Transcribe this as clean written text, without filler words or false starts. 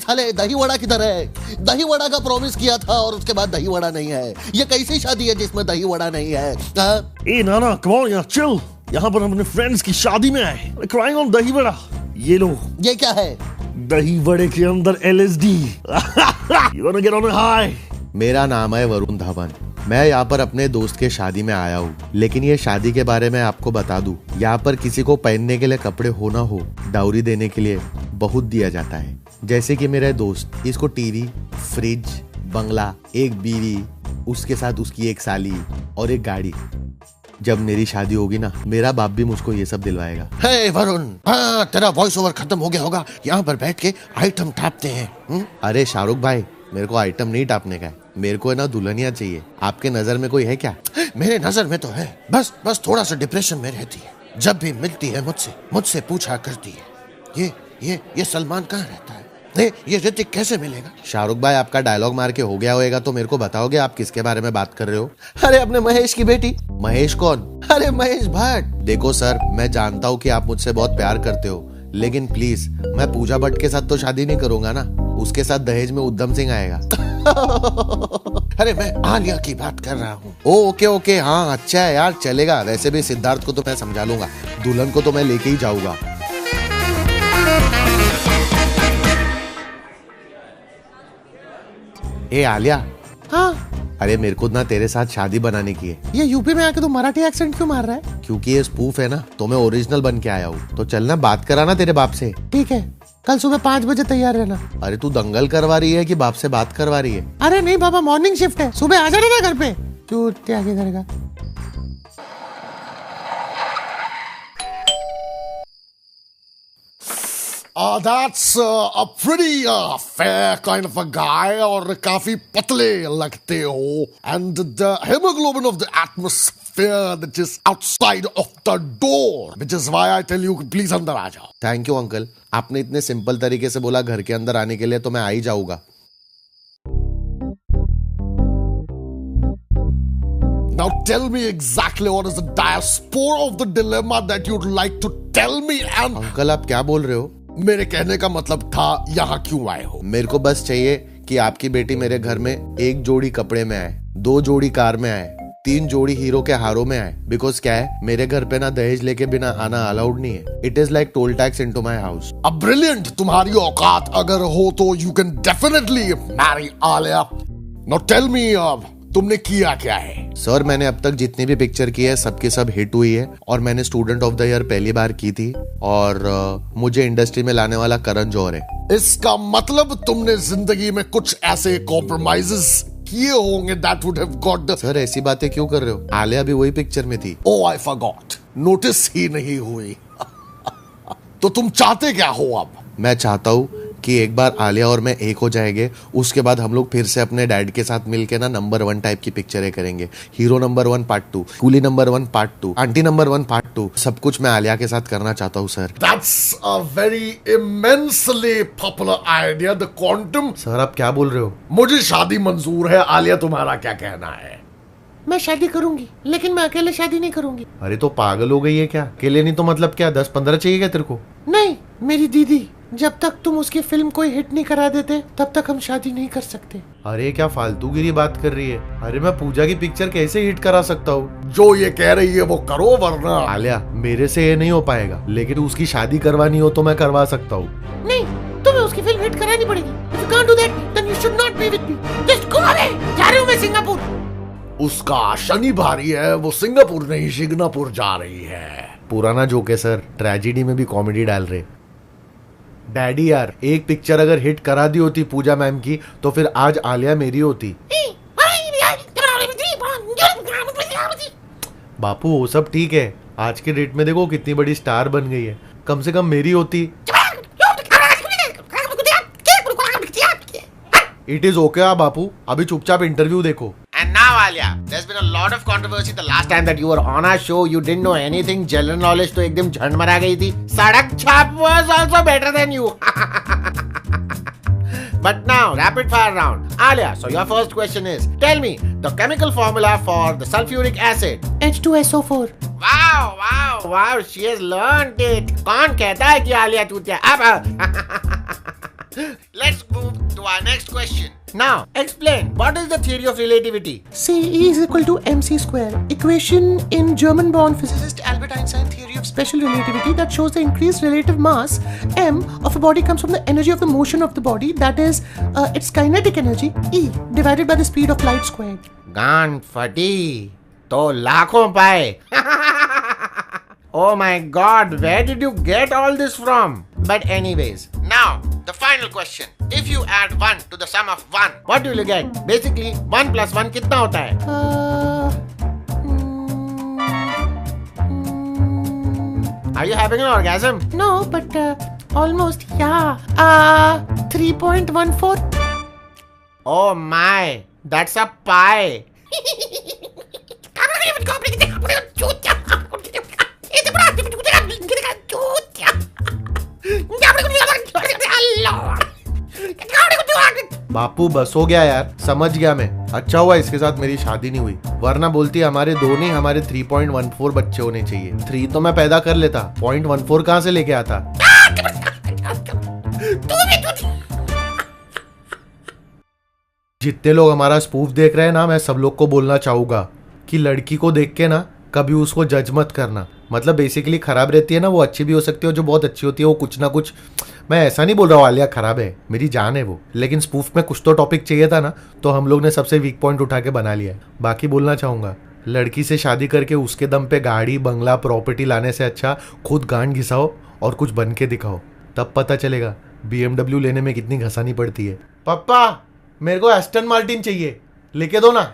साले दही वड़ा किधर है? दही वड़ा का प्रॉमिस किया था और उसके बाद दही वड़ा नहीं है। ये कैसी शादी है जिसमें दही वड़ा नहीं है? ए नाना, कम ऑन यार, चिल। यहाँ पर हम अपने फ्रेंड्स की शादी में आए, क्राइंग ऑन दही वड़ा। ये लो। ये क्या है? दही वड़े के अंदर LSD। You wanna get on a high? मेरा नाम है वरुण धवन। मैं यहाँ पर अपने दोस्त के शादी में आया हूँ, लेकिन ये शादी के बारे में आपको बता दूं, यहाँ पर किसी को पहनने के लिए कपड़े हो ना हो, डाउरी देने के लिए बहुत दिया जाता है। जैसे कि मेरे दोस्त, इसको टीवी, फ्रिज, बंगला, एक बीवी, उसके साथ उसकी एक साली और एक गाड़ी। जब मेरी शादी होगी ना, मेरा बाप भी मुझको ये सब दिलवाएगा। हे वरुण, हाँ तेरा वॉइस ओवर खत्म हो गया होगा, यहाँ पर बैठ के आइटम टापते हैं। अरे शाहरुख भाई, मेरे को आइटम नहीं टापने का है, मेरे को है ना दुल्हनिया चाहिए। आपके नजर में कोई है क्या? मेरे नजर में तो है, बस थोड़ा सा डिप्रेशन में रहती है। जब भी मिलती है मुझसे पूछा करती है, ये सलमान कहाँ रहता है? ये ऋतिक कैसे मिलेगा? शाहरुख भाई, आपका डायलॉग मार के हो गया होगा तो मेरे को बताओगे आप किसके बारे में बात कर रहे हो? अरे अपने महेश की बेटी। महेश कौन? अरे महेश भट्ट। देखो सर, मैं जानता हूँ कि आप मुझसे बहुत प्यार करते हो, लेकिन प्लीज, मैं पूजा भट्ट के साथ तो शादी नहीं करूंगा ना। उसके साथ दहेज में उद्धम सिंह आएगा। अरे मैं आलिया की बात कर रहा हूँ। ओके, हाँ अच्छा है यार, चलेगा। वैसे भी सिद्धार्थ को तो मैं समझा लूंगा, दुल्हन को तो मैं लेके ही जाऊंगा। ए आलिया। हाँ? अरे मेरे को ना तेरे साथ शादी बनाने की है। ये यूपी में आके तो मराठी एक्सेंट क्यों मार रहा है? क्योंकि ये स्पूफ है ना, तो मैं ओरिजिनल बन के आया हूँ। तो चलना बात कराना तेरे बाप से। ठीक है, कल सुबह 5 बजे तैयार रहना। अरे तू दंगल करवा रही है कि बाप से बात करवा रही है? अरे नहीं बाबा, मॉर्निंग शिफ्ट है, सुबह आ जाना ना घर पे। चूतिया किधर का? That's a pretty fair kind of a guy, और काफी पतले लगते हो, and the hemoglobin of the atmosphere that is outside of the door, which is why I tell you please अंदर आ जाओ। थैंक यू अंकल, आपने इतने सिंपल तरीके से बोला घर के अंदर आने के लिए, तो मैं आ ही जाऊंगा। Now tell me exactly what is the diaspora of the dilemma that you'd like to tell me and uncle आप क्या बोल रहे हो? मेरे कहने का मतलब था यहाँ क्यों आए हो? मेरे को बस चाहिए कि आपकी बेटी मेरे घर में 1 जोड़ी कपड़े में आए, 2 जोड़ी कार में आए, 3 जोड़ी हीरो के हारों में आए। बिकॉज क्या है, मेरे घर पे ना दहेज लेके बिना आना अलाउड नहीं है। It is like toll tax into my house. अब ब्रिलियंट, तुम्हारी औकात अगर हो तो you can definitely marry Alia. Now tell me, तुमने किया क्या है? सर मैंने अब तक जितनी भी पिक्चर की है सबकी सब हिट हुई है, और मैंने स्टूडेंट ऑफ द ईयर पहली बार की थी, और मुझे इंडस्ट्री में लाने वाला करण जौहर है। इसका मतलब तुमने जिंदगी में कुछ ऐसे कॉम्प्रोमाइजेस किए होंगे that would have got the... sir ऐसी बातें क्यों कर रहे हो? आलिया भी वही पिक्चर में थी। Oh, I forgot. नोटिस ही नहीं हुई। तो तुम चाहते क्या हो अब? मैं चाहता हूँ कि एक बार आलिया और मैं एक हो जाएंगे, उसके बाद हम लोग फिर से अपने डैड के साथ मिलके ना नंबर 1 टाइप की पिक्चरें करेंगे। Hero number 1 part 2, coolie number 1 part 2, aunty number 1 part 2, सब कुछ मैं आलिया के साथ करना चाहता हूँ sir. That's a very immensely popular idea, the quantum। Sir आप क्या बोल रहे हो? मुझे शादी मंजूर है, आलिया तुम्हारा क्या कहना है? मैं शादी करूंगी, लेकिन मैं अकेले शादी नहीं करूंगी। अरे तो पागल हो गई है क्या? अकेले नहीं तो मतलब क्या 10-15 चाहिए क्या तेरे को? नहीं, मेरी दीदी, जब तक तुम उसकी फिल्म कोई हिट नहीं करा देते तब तक हम शादी नहीं कर सकते। अरे क्या फालतूगिरी बात कर रही है? अरे मैं पूजा की पिक्चर कैसे हिट करा सकता हूँ? जो ये कह रही है वो करो, वरना आलिया मेरे से ये नहीं हो पाएगा, लेकिन उसकी शादी करवानी हो तो मैं करवा सकता हूँ। नहीं, तुम्हें उसकी फिल्म हिट करानी पड़ेगी। If you can't do that, then you should not be with me. Just go away. जा रही हूँ मैं सिंगापुर। उसका शनि भारी है, वो सिंगापुर नहीं सिंगापुर जा रही है। पुराना जोक है सर, ट्रेजेडी में भी कॉमेडी डाल रहे। डैडी यार, एक पिक्चर अगर हिट करा दी होती पूजा मैम की, तो फिर आज आलिया मेरी होती। बापू वो सब ठीक है, आज के डेट में देखो कितनी बड़ी स्टार बन गई है, कम से कम मेरी होती। इट इज ओके बापू, अभी चुपचाप इंटरव्यू देखो। And now Alia, there's been a lot of controversy the last time that you were on our show. You didn't know anything. General knowledge तो एकदम झंड मरा गई थी. सड़क छाप was also better than you. But now, rapid fire round. Alia, so your first question is, tell me the chemical formula for the sulfuric acid. H2SO4. Wow, she has learned it. कौन कहता है कि आलिया चूतिया? अब let's move to our next question. Now, explain what is the theory of relativity? C E is equal to mc square. Equation in German-born physicist Albert Einstein theory of special relativity that shows the increased relative mass m of a body comes from the energy of the motion of the body, that is its kinetic energy, E divided by the speed of light squared. गान फटी तो लाखों पाए. Oh my god, where did you get all this from? But anyways, now the final question. If you add 1 to the sum of 1, what will you get? Basically, 1 plus 1 कितना होता है? Are you having an orgasm? No, but almost, yeah. 3.14. Oh my, that's a pie. बापू बस हो गया यार, समझ गया मैं। अच्छा हुआ इसके साथ मेरी शादी नहीं हुई, वरना बोलती हमारे दो नहीं हमारे 3.14 बच्चे होने चाहिए। 3 तो मैं पैदा कर लेता, 0.14 कहाँ से लेके आता? जितने लोग हमारा स्पूफ देख रहे हैं ना, मैं सब लोग को बोलना चाहूंगा कि लड़की को देख के ना कभी उसको जज मत करना। मतलब बेसिकली खराब रहती है ना, वो अच्छी भी हो सकती है, और जो बहुत अच्छी होती है वो कुछ ना कुछ, मैं ऐसा नहीं बोल रहा हूँ आलिया खराब है, मेरी जान है वो, लेकिन स्पूफ में कुछ तो टॉपिक चाहिए था ना, तो हम लोग ने सबसे वीक पॉइंट उठा के बना लिया है। बाकी बोलना चाहूंगा, लड़की से शादी करके उसके दम पे गाड़ी बंगला प्रॉपर्टी लाने से अच्छा खुद गांड घिसाओ और कुछ बन के दिखाओ, तब पता चलेगा BMW लेने में कितनी घसानी पड़ती है। पापा मेरे को एस्टन मार्टिन चाहिए, लेके दो ना।